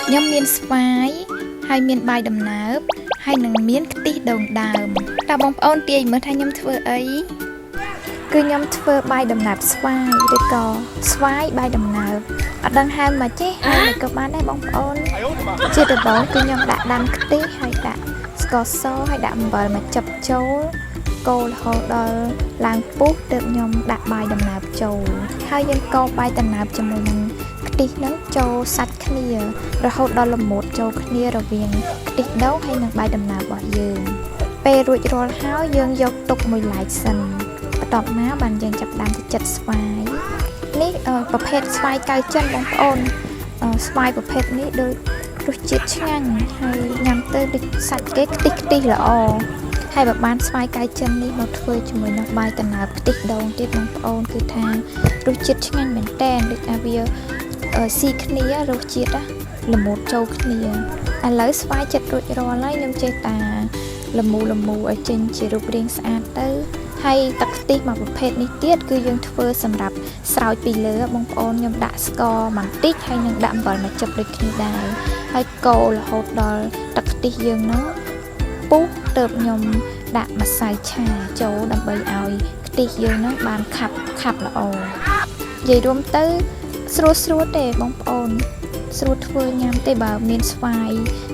ខ្ញុំមានស្វាយហើយមានបាយដំណើបហើយនឹងមានខ្ទិះដូងដើមតើបងប្អូនទាយមើលថាខ្ញុំធ្វើអីគឺខ្ញុំធ្វើបាយដំណើបស្វាយឬក៏ស្វាយបាយដំណើបអត់ដឹងហៅមកចេះហើយក៏បានដែរបងប្អូនជាដំបូងគឺខ្ញុំដាក់ដាំខ្ទិះហើយដាក់ស្ករសហើយដាក់អំបិលមកចិបចូលកូររហូតដល់ឡើងពុះទើបខ្ញុំដាក់បាយដំណើបចូលហើយយើងកូរបាយដំណើបជាមួយនឹងខ្ទិះហ្នឹងចូលសាច់គ្នារហូតដល់ល្មុតចូលគ្នារវាងខ្ទិះដូងហើយនិងបាយដំណើបរបស់យើងពេលរួចរាល់ហើយយើងយកទុកមួយឡែកសិនបន្ទាប់មកបានយើងចាប់ផ្ដើមទៅចិតស្វាយនេះប្រភេទស្វាយកៅចិនបងប្អូនស្វាយប្រភេទនេះដូចរសជាតិឆ្ងាញ់ហើយញ៉ាំទៅដូចសាច់គេខ្ទិះល្អហើយបើបានស្វាយកៅចិននេះមកធ្វើជាមួយនឹងបាយដំណើបខ្ទិះដូងទៀតបងប្អូនគឺថារសជាតិឆ្ងាញ់មែនតើដូចថាវាស៊ីគ្នារសជាតិល្មុតចូលគ្នាឥឡូវស្វាយចិត្តរួចរាល់ហើយខ្ញុំចេះតាល្មូឲ្យចេញជារូបរាងស្អាតទៅហើយទឹកខ្ទិះមួយប្រភេទនេះទៀតគឺយើងធ្វើសម្រាប់ស្រោចពីលើបងប្អូនខ្ញុំដាក់ស្ករបន្តិចហើយនឹងដាក់អំបិលមកចិបដូចគ្នាដែរហើយកូររហូតដល់ទឹកខ្ទិះយើងហ្នឹងពុះទើបខ្ញុំដាក់ម្សៅឆាចូលដើម្បីឲ្យខ្ទិះយើងហ្នឹងបានខាប់ល្អនិយាយរួមទៅស្រួលទេបងប្អូនស្រួលធ្វើញ៉ាំទេបើមានស្វាយ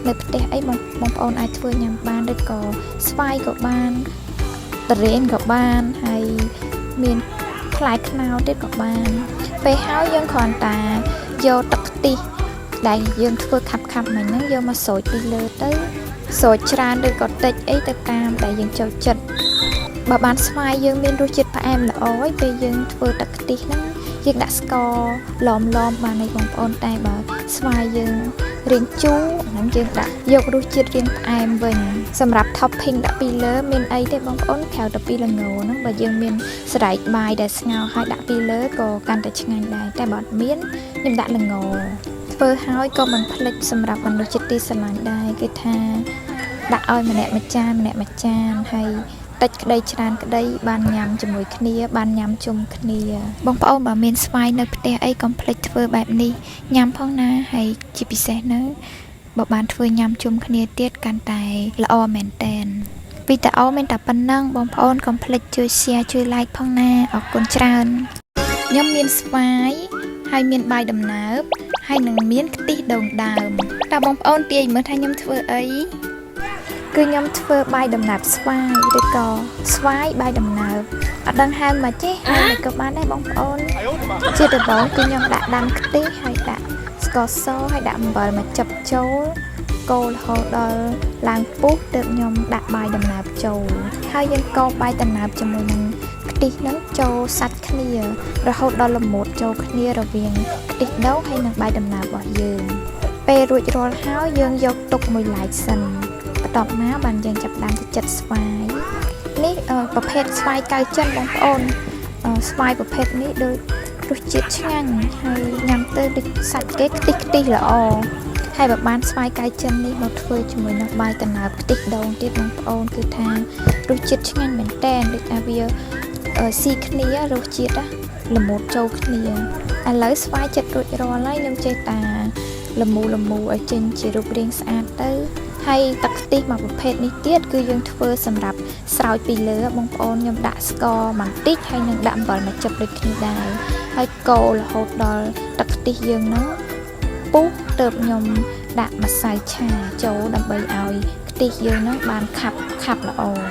នៅផ្ទះអីបងប្អូនអាចធ្វើញ៉ាំបានឬក៏ស្វាយក៏បានតរ៉េនក៏បានហើយមានផ្លែខ្នុរទៀតក៏បានពេលហើយយើងគ្រាន់តែយកទឹកខ្ទិះដែលយើងធ្វើខាប់មិញហ្នឹងយកមកស្រោចពីលើទៅស្រោចច្រើនឬក៏តិចអីទៅតាមដែលយើងចូលចិត្តបើបានស្វាយយើងមានរសជាតិផ្អែមល្អហើយពេលយើងធ្វើទឹកខ្ទិះហ្នឹងយើងដាក់ស្ករឡំបានហើយបងប្អូនតែបើស្វាយយើងរាងជូរហ្នឹងយើងដាក់យករសជាតិរាងផ្អែមវិញសម្រាប់ topping ដាក់ពីលើមានអីទេបងប្អូនក្រៅទៅពីល្ងហ្នឹងបើយើងមានសណ្តែកបាយដែលស្ងោរហើយដាក់ពីលើក៏កាន់តែឆ្ងាញ់ដែរតែបើអត់មានខ្ញុំដាក់ល្ងធ្វើហើយក៏មិនភ្លេចសម្រាប់មនុស្សជាទីស្រឡាញ់ដែរគឺថាដាក់ឲ្យម្នាក់មួយចានហើយតិចក្តីច្រើនក្តីបានញ៉ាំជាមួយគ្នាបានញ៉ាំជុំគ្នាបងប្អូនបើមានស្វាយនៅផ្ទះអីកុំភ្លេចធ្វើបែបនេះញ៉ាំផងណាហើយជាពិសេសនៅបើបានធ្វើញ៉ាំជុំគ្នាទៀតកាន់តែល្អមែនតែនវីដេអូមានតែប៉ុណ្ណឹងបងប្អូនកុំភ្លេចជួយ share ជួយ like ផងណាអរគុណច្រើនខ្ញុំមានស្វាយហើយមានបាយដំណើបហើយនឹងមានខ្ទិះដូងដើមតើបងប្អូនទាយមើលថាខ្ញុំធ្វើអីគឺខ្ញុំធ្វើបាយដំណើបស្វាយឬក៏ស្វាយបាយដំណើបអត់ដឹងហៅមកចេះហើយក៏បានដែរបងប្អូនជាដំបូងគឺខ្ញុំដាក់ដាំខ្ទិះហើយដាក់ស្ករសហើយដាក់អំបិលមកចិបចូលកូររហូតដល់ឡើងពុះទើបខ្ញុំដាក់បាយដំណើបចូលហើយយើងកូរបាយដំណើបជាមួយនឹងខ្ទិះហ្នឹងចូលសាច់គ្នារហូតដល់ល្មុតចូលគ្នារវាងខ្ទិះដូងហើយនិងបាយដំណើបរបស់យើងពេលរួចរាល់ហើយយើងយកទុកមួយឡែកសិនបន្ទាប់មកបានយើងចាប់ផ្ដើមទៅចិតស្វាយនេះប្រភេទស្វាយកៅចិនបងប្អូនស្វាយប្រភេទនេះដូចរសជាតិឆ្ងាញ់ហើយញ៉ាំទៅដូចសាច់គេខ្ទិះល្អហើយបើបានស្វាយកៅចិននេះមកធ្វើជាមួយនឹងបាយដំណើបខ្ទិះដូងទៀតបងប្អូនគឺថារសជាតិឆ្ងាញ់មែនតែនដូចថាវាស៊ីគ្នារសជាតិល្មុតចូលគ្នាឥឡូវស្វាយចិត្តរួចរាល់ហើយខ្ញុំចេះតាល្មូឲ្យចេញជារូបរាងស្អាតទៅហើយទឹកខ្ទិះមួយប្រភេទនេះទៀតគឺយើងធ្វើសម្រាប់ស្រោចពីលើបងប្អូនខ្ញុំដាក់ស្ករបន្តិចហើយនឹងដាក់អំបិលមកចិបដូចគ្នាដែរហើយកូររហូតដល់ទឹកខ្ទិះយើងហ្នឹងពុះទើបខ្ញុំដាក់ម្សៅឆាចូលដើម្បីឲ្យខ្ទិះយើងហ្នឹងបានខាប់ល្អនិ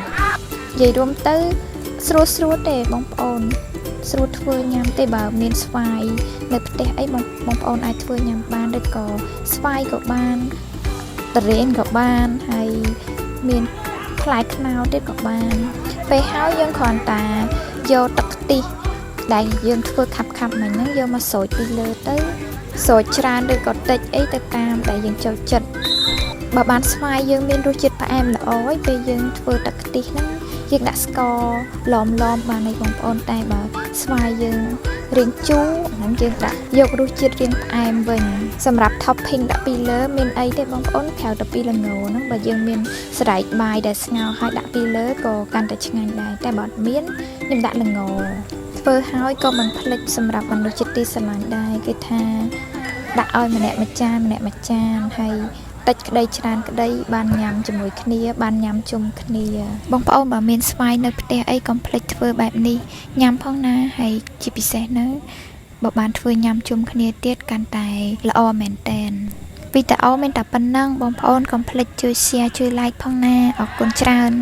យាយរួមទៅស្រួលទេបងប្អូនស្រួលធ្វើញ៉ាំទេបើមានស្វាយនៅផ្ទះអីបងប្អូនអាចធ្វើញ៉ាំបានឬក៏ស្វាយក៏បានតរ៉េនក៏បានហើយមានផ្លែខ្នុរទៀតក៏បានពេលហើយយើងគ្រាន់តែយកទឹកខ្ទិះដែលយើងធ្វើខាប់មិញហ្នឹងយកមកស្រោចពីលើទៅស្រោចច្រើនឬក៏តិចអីទៅតាមដែលយើងចូលចិត្តបើបានស្វាយយើងមានរសជាតិផ្អែមល្អហើយពេលយើងធ្វើទឹកខ្ទិះហ្នឹងយើងដាក់ស្ករឡំបានហើយបងប្អូនតែបើស្វាយយើងរាងជូរហ្នឹងយើងដាក់យករសជាតិរាងផ្អែមវិញសម្រាប់ topping ដាក់ពីលើមានអីទេបងប្អូនក្រៅទៅពីល្ងហ្នឹងបើយើងមានសណ្តែកបាយដែលស្ងោរហើយដាក់ពីលើក៏កាន់តែឆ្ងាញ់ដែរតែបើអត់មានខ្ញុំដាក់ល្ងធ្វើហើយក៏មិនភ្លេចសម្រាប់មនុស្សជាទីស្រឡាញ់ដែរគឺថា ដាក់ឲ្យម្នាក់មួយចានហើយតិចក្តីច្រើនក្តីបានញ៉ាំជាមួយគ្នាបានញ៉ាំជុំគ្នាបងប្អូនបើមានស្វាយនៅផ្ទះអីកុំភ្លេចធ្វើបែបនេះញ៉ាំផងណាហើយជាពិសេសនៅបើបានធ្វើញ៉ាំជុំគ្នាទៀតកាន់តែល្អមែនតែនវីដេអូមានតែប៉ុណ្ណឹងបងប្អូនកុំភ្លេចជួយ share ជួយ like ផងណាអរគុណច្រើន